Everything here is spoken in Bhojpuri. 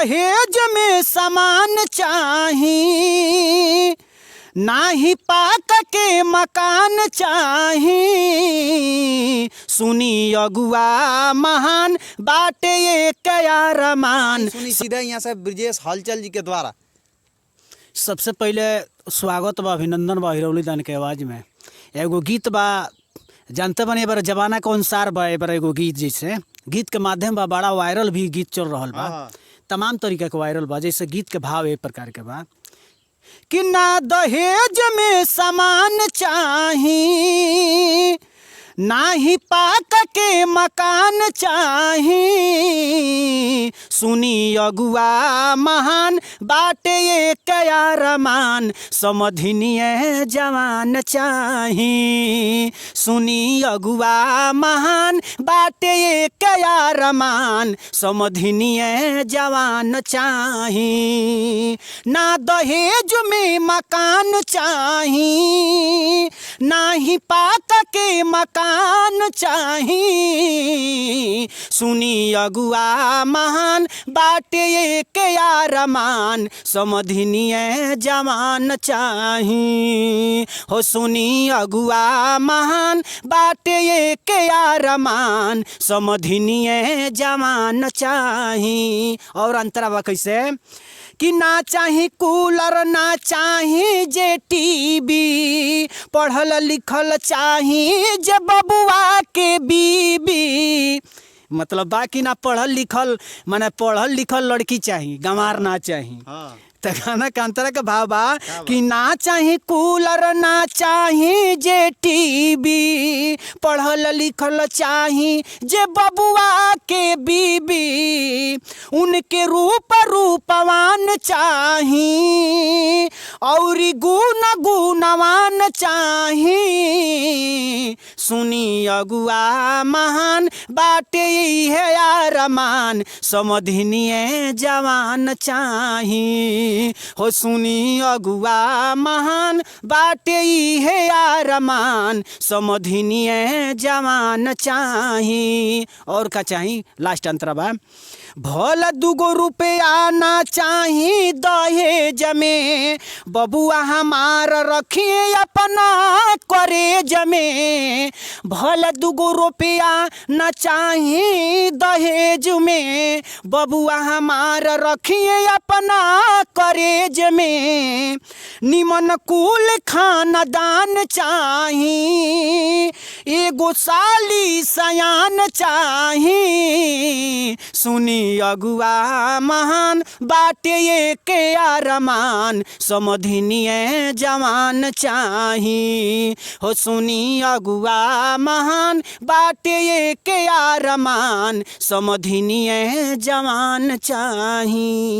दहेज में सामान चाही, ना ही पाक के मकान चाही। सुनी अगुआ महान बाटे एक अरमान। सुनी सीधा यहाँ से ब्रजेश हलचल जी के द्वारा। सबसे पहले स्वागत बा, अभिनंदन बा हिरौली दान के आवाज़ में। एगो गीत बा, जानते बने बार जमाना के अनुसार बा, बार एगो गीत जैसे गीत के माध्यम बा, बड़ा वायरल भी गीत चल रहा बा, तमाम तरीका के वायरल बा। जैसे गीत के भाव एक प्रकार के बा कि ना दहेज में सामान चाही, ना ही पाक के मकान चाही। सुनी अगुआ महान बाटे एक अरमान, समधिनिए जवान चाही। सुनी अगुआ महान बाटे एक अरमान, समधिनिए जवान चाही। ना दहेज में मकान चाही, ना ही पाक के मकान चाही। सुनी अगुआ महान बाटे एक अरमान, समधिनिए जवान चाही। हो सुनी अगुआ महान बाटे एक अरमान, समधिनिए जवान चाही। और अंतरा बा कैसे कि ना चाही कूलर, ना चाही जे टीवी, पढ़ल लिखल चाही जे बबुआ के बीबी। मतलब बाकी ना पढ़ल लिखल, माने पढ़ल लिखल लड़की चाही, गंवार ना चाही। तो गाना का अंतरा का भाव बा कि ना चाही कूलर, ना चाही जे टीवी, पढ़ल लिखल चाही जे बबुआ के बीबी। उनके रूप रूपवान चाही, और गुण गुणवान चाही। सुनी अगुआ महान बाटे है अरमान, समधिनिए जवान चाही। हो सुनी अगुआ महान बाटे है अरमान, समधिनिए जवान चाही। और का चाही लास्ट अंतरा बा, भल दुगो रुपया ना चाही दहेज में, बबुआ हमार रखिए अपना करेज में। भल दुगो रुपया ना चाही दहेज में, बबुआ हमार रखिए अपना करेज में। निमन कुल खानदान चाही, एगो साली सयान चाही। सुनी अगुआ महान बाटे एक अरमान, समधिनिए जवान चाही। हो सुनी अगुआ महान बाटे एक अरमान, समधिनिए जवान चाही।